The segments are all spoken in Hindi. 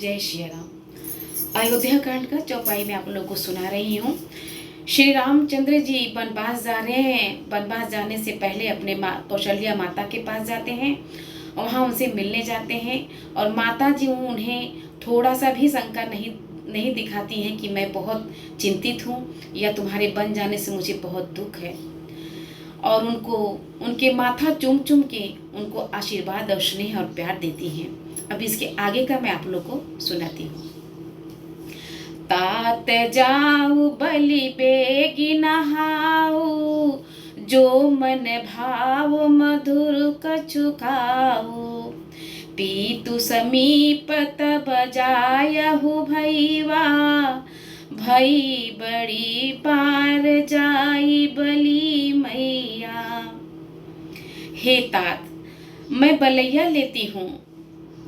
जय श्री राम। अयोध्या कांड का चौपाई में आप लोगों को सुना रही हूँ। श्री रामचंद्र जी वनवास जा रहे हैं। वनवास जाने से पहले अपने कौशल्या माता के पास जाते हैं और वहाँ उनसे मिलने जाते हैं। और माता जी उन्हें थोड़ा सा भी शंका नहीं दिखाती हैं कि मैं बहुत चिंतित हूँ या तुम्हारे बन जाने से मुझे बहुत दुख है। और उनको उनके माथा चूम चूम के उनको आशीर्वाद और स्नेह और प्यार देती हैं। अब इसके आगे का मैं आप लोग को सुनाती हूँ। तात जाऊ बलि बेगी नहाऊ, जो मन भाव मधुर कछु खाऊ। पीतु समीप तब जायहु भैया, भई बड़ी पार जाई बलि मैया। हे तात, मैं बलैया लेती हूँ,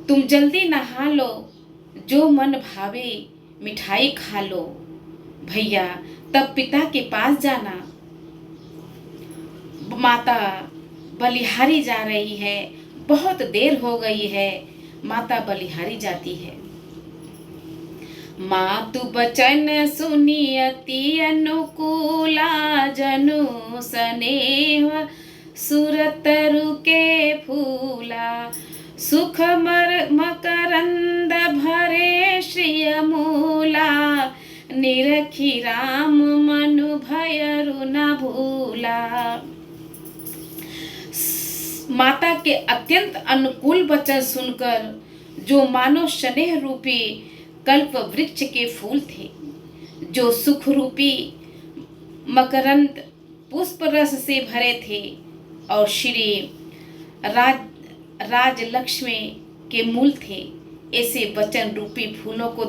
तुम जल्दी नहा लो, जो मन भावे मिठाई खा लो। भैया तब पिता के पास जाना। माता बलिहारी जा रही है, बहुत देर हो गई है। माता बलिहारी जाती है। मातु बचन सुनी अति अनुकूला, जनु स्नेह सुरतरु के फूला। सुख मकरंद भरे श्रिय मूला, निरखी राम मनु भयरु न भूला। माता के अत्यंत अनुकूल वचन सुनकर, जो मानो स्नेह रूपी कल्प वृक्ष के फूल थे, जो सुख रूपी मकरंद पुष्प रस से भरे थे, और श्री राजलक्ष्मी के मूल थे, ऐसे वचन रूपी फूलों को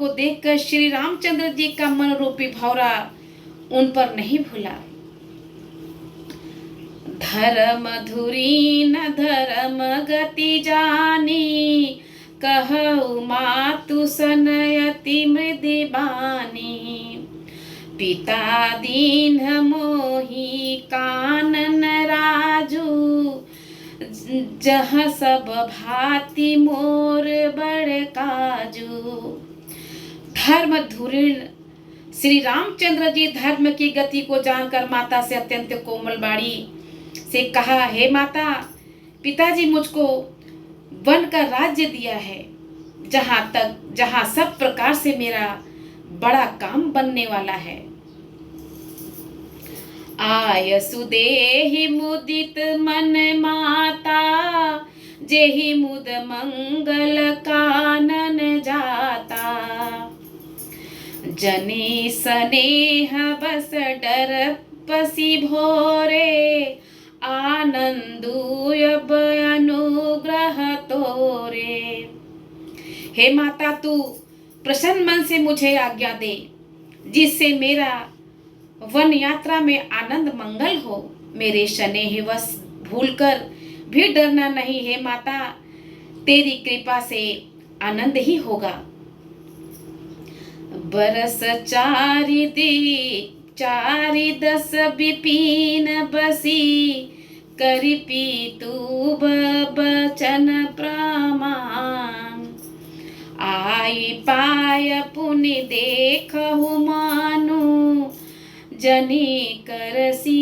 देखकर श्री रामचंद्र जी का मन रूपी भौरा उन पर नहीं भूला। धर्म धुरी न धर्म गति जानी, कहु मातु सनयति मृदि बानी। पिता दीन मोहि कानन राजू, जहाँ सब भांति मोर बड़ काजू। धर्म धुरीण श्री रामचंद्र जी धर्म की गति को जानकर माता से अत्यंत कोमल बाड़ी से कहा, हे माता, पिताजी मुझको वन का राज्य दिया है, जहाँ सब प्रकार से मेरा बड़ा काम बनने वाला है। आय सुदेहि मुदित मन माता, जेहि मुद मंगल कानन जाता। जने स्नेह बस डर पसी भोरे, आनंदुयब अनुग्रह तोरे। हे माता, तू प्रसन्न मन से मुझे आज्ञा दे, जिससे मेरा वन यात्रा में आनंद मंगल हो। मेरे स्नेह वश भूलकर भी डरना नहीं। हे माता, तेरी कृपा से आनंद ही होगा। बरस चारि दस विपिन बसी, करि पीतु बचन प्रमाण। आई पाय पुनि देखहु मानु, जनी करसी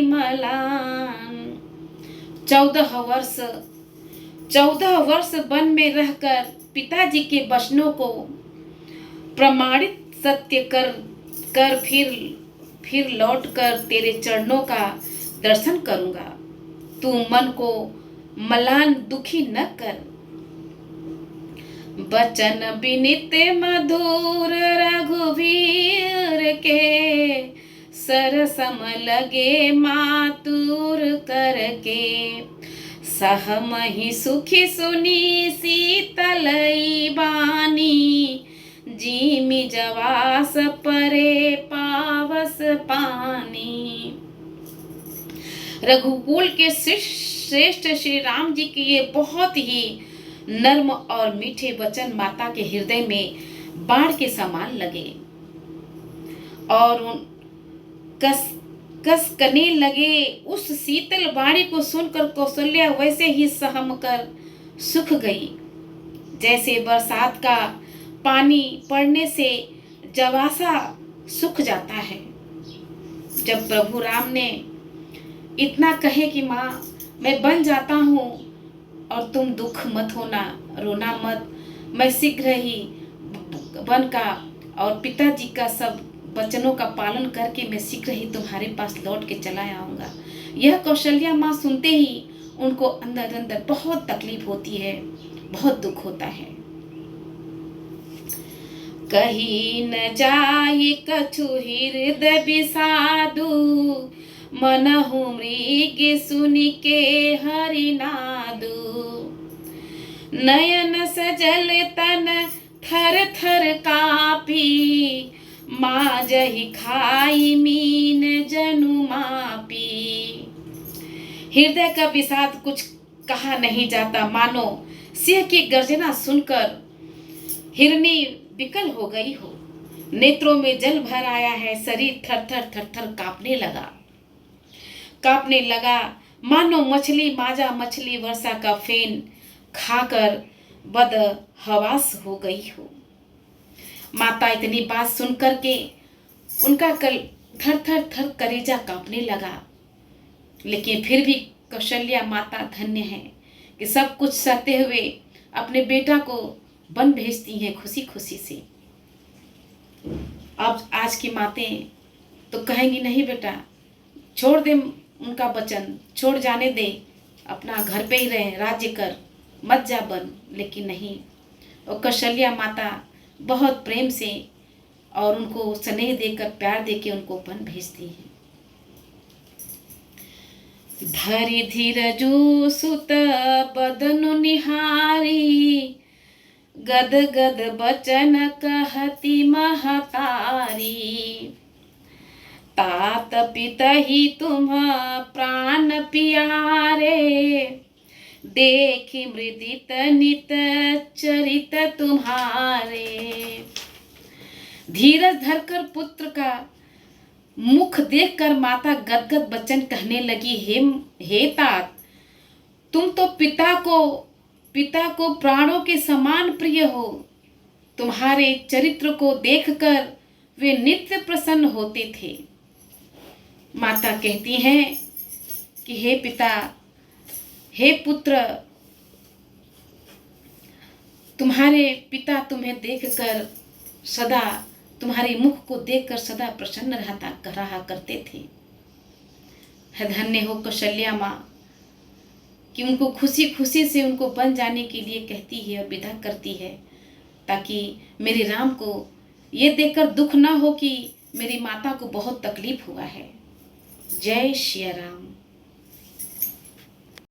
मलान। 14 वर्ष वन में रहकर पिताजी के वचनों को प्रमाणित सत्य कर फिर लौट कर तेरे चरणों का दर्शन करूंगा। तू मन को मलान दुखी न कर। बचन विनित मधुर रघुवीर के, सरसम लगे मातुर करके। सहमहि सुखी सुनी शीतलई बानी, जीमि जवास परे पावस पानी। रघुकुल के श्रेष्ठ श्री राम जी के ये बहुत ही नर्म और मीठे वचन माता के हृदय में बाण के समान लगे और उन कस कने लगे। उस शीतल वाणी को सुनकर कौशल्या वैसे ही सहम कर सुख गई जैसे बरसात का पानी पड़ने से जवासा सूख जाता है। जब प्रभु राम ने इतना कहे कि माँ मैं बन जाता हूँ और तुम दुख मत होना, रोना मत, मैं शीघ्र ही बन का और पिताजी का सब वचनों का पालन करके मैं शीघ्र ही तुम्हारे पास लौट के चला आऊँगा। यह कौशल्या माँ सुनते ही उनको अंदर अंदर बहुत तकलीफ होती है, बहुत दुख होता है। कहीं न जाई कछु हृदय विषादु, मनहु मृग सुनि के हरिनादु। नयन सजल तन थर थर कापी, माजहि खाई मीन जनु मापी। हृदय का विषाद कुछ कहा नहीं जाता, मानो सिंह की गर्जना सुनकर हिरनी विकल हो गई हो। नेत्रों में जल भर आया है, शरीर थर थर थर थर कांपने लगा, मानो मछली माजा मछली वर्षा का फेन खाकर बद हवास हो गई हो। माता इतनी बात सुन करके उनका कल थर थर थर कलेजा कांपने लगा, लेकिन फिर भी कौशल्या माता धन्य है कि सब कुछ सहते हुए अपने बेटा को वन भेजती हैं खुशी खुशी से। अब आज की मातें तो कहेंगी नहीं बेटा, छोड़ दे उनका वचन, छोड़ जाने दे, अपना घर पे ही रहे, राज्य कर, मत जा बन। लेकिन नहीं, और कौशल्या माता बहुत प्रेम से और उनको स्नेह देकर प्यार देके उनको वन भेजती हैं। धरि धीरजु सुत बदनु निहारी, गद गद बचन कहती महतारी। तात पितहि तुम प्राण प्यारे, देखी मृदित नित चरित तुम्हारे। धीरज धरकर पुत्र का मुख देखकर माता गदगद बचन कहने लगी, हे तात, तुम तो पिता को प्राणों के समान प्रिय हो। तुम्हारे चरित्र को देखकर वे नित्य प्रसन्न होते थे। माता कहती हैं कि हे पिता, हे पुत्र, तुम्हारे पिता तुम्हें देखकर सदा, तुम्हारे मुख को देखकर सदा प्रसन्न रहा करते थे। धन्य हो कौशल्या माँ कि उनको खुशी खुशी से उनको बन जाने के लिए कहती है और विदा करती है, ताकि मेरे राम को ये देखकर दुख ना हो कि मेरी माता को बहुत तकलीफ हुआ है। जय श्री राम।